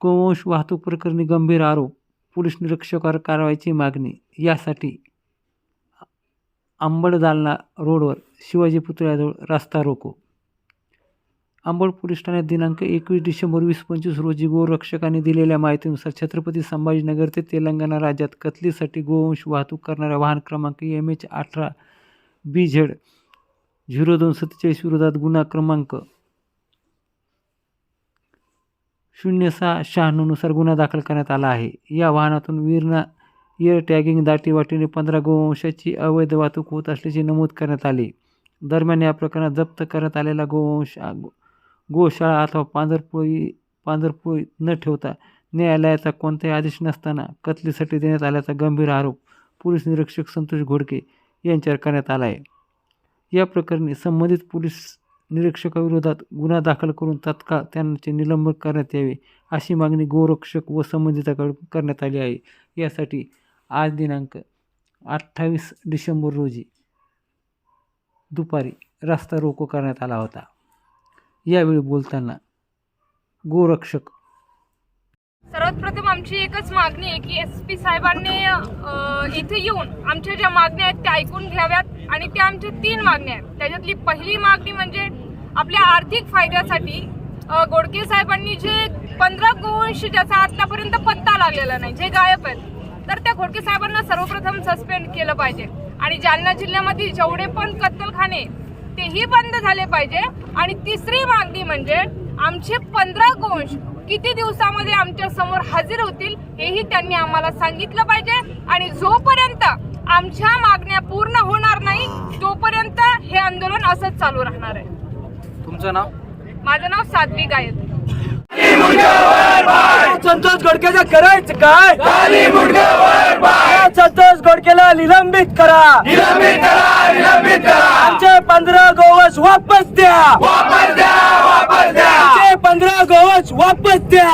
गोवंश वाहतूक प्रकरणी गंभीर आरोप, पोलीस निरीक्षकावर कारवाईची मागणी. यासाठी अंबड जालना रोडवर शिवाजी पुतळ्याजवळ रास्ता रोको. अंबड पोलीस ठाण्यात दिनांक 21 डिसेंबर 2025 रोजी गोरक्षकांनी दिलेल्या माहितीनुसार छत्रपती संभाजीनगर ते तेलंगणा राज्यात कत्तलीसाठी गोवंश वाहतूक करणाऱ्या वाहन क्रमांक MH18 BZ 0247 विरोधात गुन्हा क्रमांक 0696 नुसार गुन्हा दाखल करण्यात आला आहे. या वाहनातून वीरणा एअर टॅगिंग दाटीवाटीने 15 गोवंशाची अवैध वाहतूक होत असल्याचे नमूद करण्यात आले. दरम्यान या प्रकरणात जप्त करण्यात आलेला गोवंश गोशाळा अथवा पांढरपोळी न ठेवता न्यायालयाचा कोणताही आदेश नसताना कत्तलीसाठी देण्यात आल्याचा गंभीर आरोप पोलीस निरीक्षक संतोष घोडके यांच्यावर करण्यात आला आहे. या प्रकरणी संबंधित पोलीस निरीक्षकाविरोधात गुन्हा दाखल करून तत्काळ त्यांचे निलंबन करण्यात यावे अशी मागणी गोरक्षक व संबंधिताकडून करण्यात आली आहे. यासाठी आज दिनांक 28 डिसेंबर रोजी दुपारी रास्ता रोको करण्यात आला होता. यावेळी बोलताना गोरक्षक सर्वात प्रथम आमची एकच मागणी आहे की SP साहेबांनी इथे येऊन आमच्या ज्या मागण्या आहेत त्या ऐकून घ्याव्यात आणि त्या आमच्या 3 मागण्या आहेत. त्याच्यातली पहिली मागणी म्हणजे आपल्या आर्थिक फायद्यासाठी घोडके साहेबांनी जे 15 गोवंश ज्याचा आतापर्यंत पत्ता लागलेला नाही, जे गायब आहेत, तर त्या घोडके साहेबांना सर्वप्रथम सस्पेंड केलं पाहिजे आणि जालना जिल्ह्यामध्ये जेवढे पण कत्तलखाने तेही बंद झाले पाहिजे. आणि तिसरी मागणी म्हणजे आमचे 15 गोवंश किती दिवसामध्ये आमच्या समोर हजर होतील हेही त्यांनी आम्हाला सांगितलं पाहिजे. आणि जोपर्यंत आमच्या मागण्या पूर्ण होणार नाही तोपर्यंत हे आंदोलन असंच चालू राहणार आहे. तुमचं नाव? माझं नाव साध्वी गायत. संतोष घोडकेचं करायचं काय? संतोष घोडकेला निलंबित करा. आमचे 15 गोवंश वापस द्या. आमचे 15 गोवंश वापस द्या.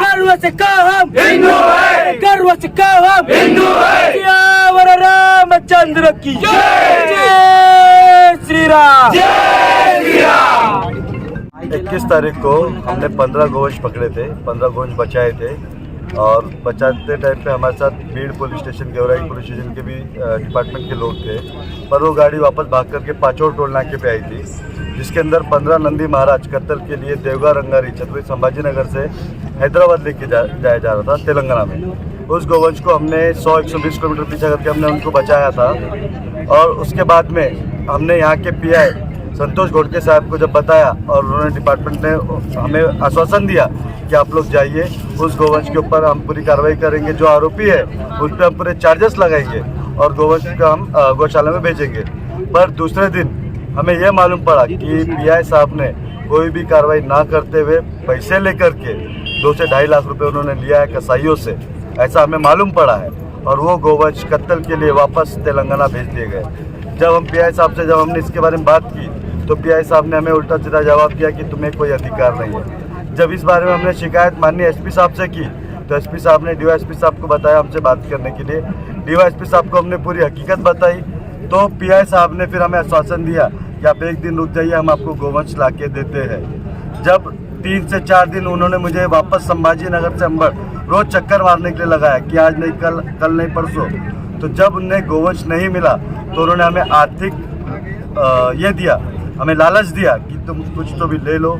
गर्व से कहो हम हिंदू है. गर्व से कहो हम हिंदू है. सियावर रामचंद्र की जय. जय श्री राम. जय श्री राम. 21 तारीख को हमने 15 गोवंश पकड़े थे, 15 गोवंश बचाए थे और बचाते टाइम पे हमारे साथ Beed police station Georai police station के भी डिपार्टमेंट के लोग थे, पर वो गाड़ी वापस भाग करके पाचोड़ टोल नाके पे आई थी, जिसके अंदर 15 नंदी महाराज कत्ल के लिए देवगा रंगारी छत्रपति संभाजीनगर से हैदराबाद लेके जाया जा रहा था तेलंगाना में। उस गोवंश को हमने 100-120 किलोमीटर पीछा करके हमने उनको बचाया था और उसके बाद में हमने यहाँ के PI संतोष घोडके साहब को जब बताया और उन्होंने डिपार्टमेंट ने हमें आश्वासन दिया कि आप लोग जाइए, उस गोवंश के ऊपर हम पूरी कार्रवाई करेंगे, जो आरोपी है उस पर हम पूरे चार्जेस लगाएंगे और गोवंश का हम गौशाला में भेजेंगे। पर दूसरे दिन हमें यह मालूम पड़ा कि PI साहब ने कोई भी कार्रवाई ना करते हुए पैसे लेकर के 2 से 2.5 लाख रुपए उन्होंने लिया है कसाईयों से, ऐसा हमें मालूम पड़ा है। और वो गोवंश कत्ल के लिए वापस तेलंगाना भेज दिए गए। जब हम PI साहब से हमने इसके बारे में बात की तो PI साहब ने हमें उल्टा सीधा जवाब दिया कि तुम्हें कोई अधिकार नहीं है। जब इस बारे में हमने शिकायत माननीय SP साहब से की तो SP साहब ने DYSP साहब को बताया हमसे बात करने के लिए। DYSP साहब को हमने पूरी हकीकत बताई तो PI साहब ने फिर हमें आश्वासन दिया कि आप 1 दिन रुक जाइए, हम आपको गोवंश ला के देते हैं। जब 3 से 4 दिन उन्होंने मुझे वापस संभाजीनगर से अंबड़ रोज चक्कर मारने के लिए लगाया कि आज नहीं कल नहीं परसों, तो जब उन्हें गोवंश नहीं मिला तो उन्होंने हमें आर्थिक ये दिया, हमें लालच दिया कि तुम कुछ तो भी ले लो।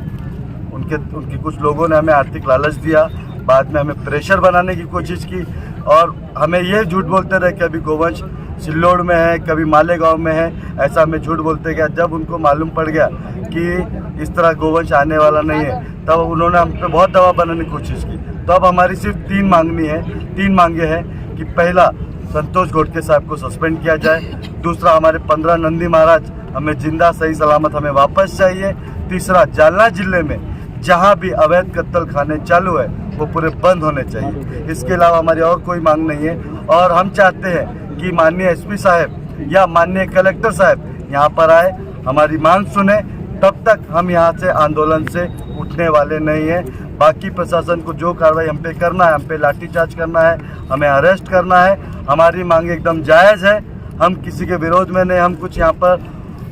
उनके कुछ लोगों ने हमें आर्थिक लालच दिया, बाद में हमें प्रेशर बनाने की कोशिश की और हमें ये झूठ बोलते रहे कि अभी गोवंश सिल्लोड में है, कभी मालेगांव में है, ऐसा हमें झूठ बोलते गया। जब उनको मालूम पड़ गया कि इस तरह गोवंश आने वाला नहीं है तब उन्होंने हम पे बहुत दबाव बनाने की कोशिश की। तो अब हमारी सिर्फ 3 मांगे हैं कि पहला संतोष घोडके साहब को सस्पेंड किया जाए, दूसरा हमारे 15 नंदी महाराज हमें जिंदा सही सलामत हमें वापस चाहिए, तीसरा जालना जिले में जहां भी अवैध कत्ल खाने चालू है वो पूरे बंद होने चाहिए। इसके अलावा हमारी और कोई मांग नहीं है और हम चाहते हैं कि माननीय SP साहब या माननीय कलेक्टर साहब यहाँ पर आए, हमारी मांग सुने, तब तक हम यहाँ से आंदोलन से उठने वाले नहीं हैं। बाकी प्रशासन को जो कार्रवाई हम पे करना है, हम पे लाठीचार्ज करना है, हमें अरेस्ट करना है, हमारी मांग एकदम जायज़ है। हम किसी के विरोध में नहीं, हम कुछ यहाँ पर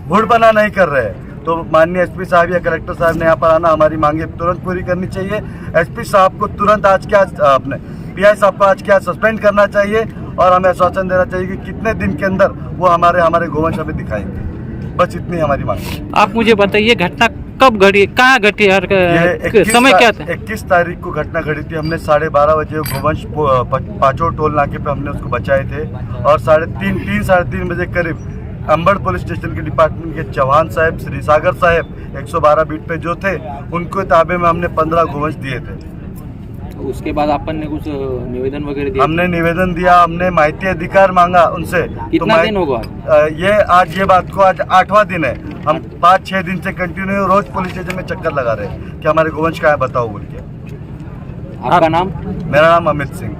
भूड़ बना नहीं कर रहे हैं। तो माननीय एसपी साहब या कलेक्टर साहब ने यहाँ पर आना, हमारी मांगे तुरंत पूरी करनी चाहिए। एसपी साहब को तुरंत आज के आज अपने पीआई साहब को आज के आज सस्पेंड करना चाहिए और हमें आश्वासन देना चाहिए कि कितने दिन के अंदर वो हमारे गोवंश हमें दिखाएंगे। बस इतनी हमारी मांग है। आप मुझे बताइए घटना कब घटी, कहाँ घटी और समय क्या था? 21 तारीख को घटना घटी थी। हमने 12:30 बजे गोवंश पांचों टोल नाके पे हमने उसको बचाए थे और 3:30 बजे करीब अंबड़ पुलिस स्टेशन के डिपार्टमेंट के चौहान साहब, श्री सागर साहब 112 बीट पे जो थे, उनको ताबे में हमने 15 गोवंश दिए थे। उसके बाद अपन ने कुछ निवेदन वगैरह दिया? हमने निवेदन दिया, हमने माहिती अधिकार मांगा उनसे। कितना दिन होगा? ये बात को आज 8वां दिन है। हम 5-6 दिन से कंटिन्यू रोज पुलिस स्टेशन में चक्कर लगा रहे हैं कि हमारे गोवंश कहाँ है बताओ बोल के। आपका नाम? मेरा नाम अमित सिंह।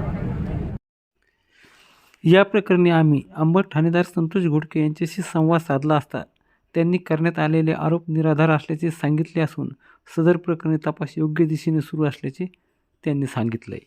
या प्रकरणी आम्ही अंबड ठाणेदार संतोष घोडके यांच्याशी संवाद साधला असता त्यांनी करण्यात आलेले आरोप निराधार असल्याचे सांगितले असून सदर प्रकरणी तपास योग्य दिशेने सुरू असल्याचे त्यांनी सांगितले.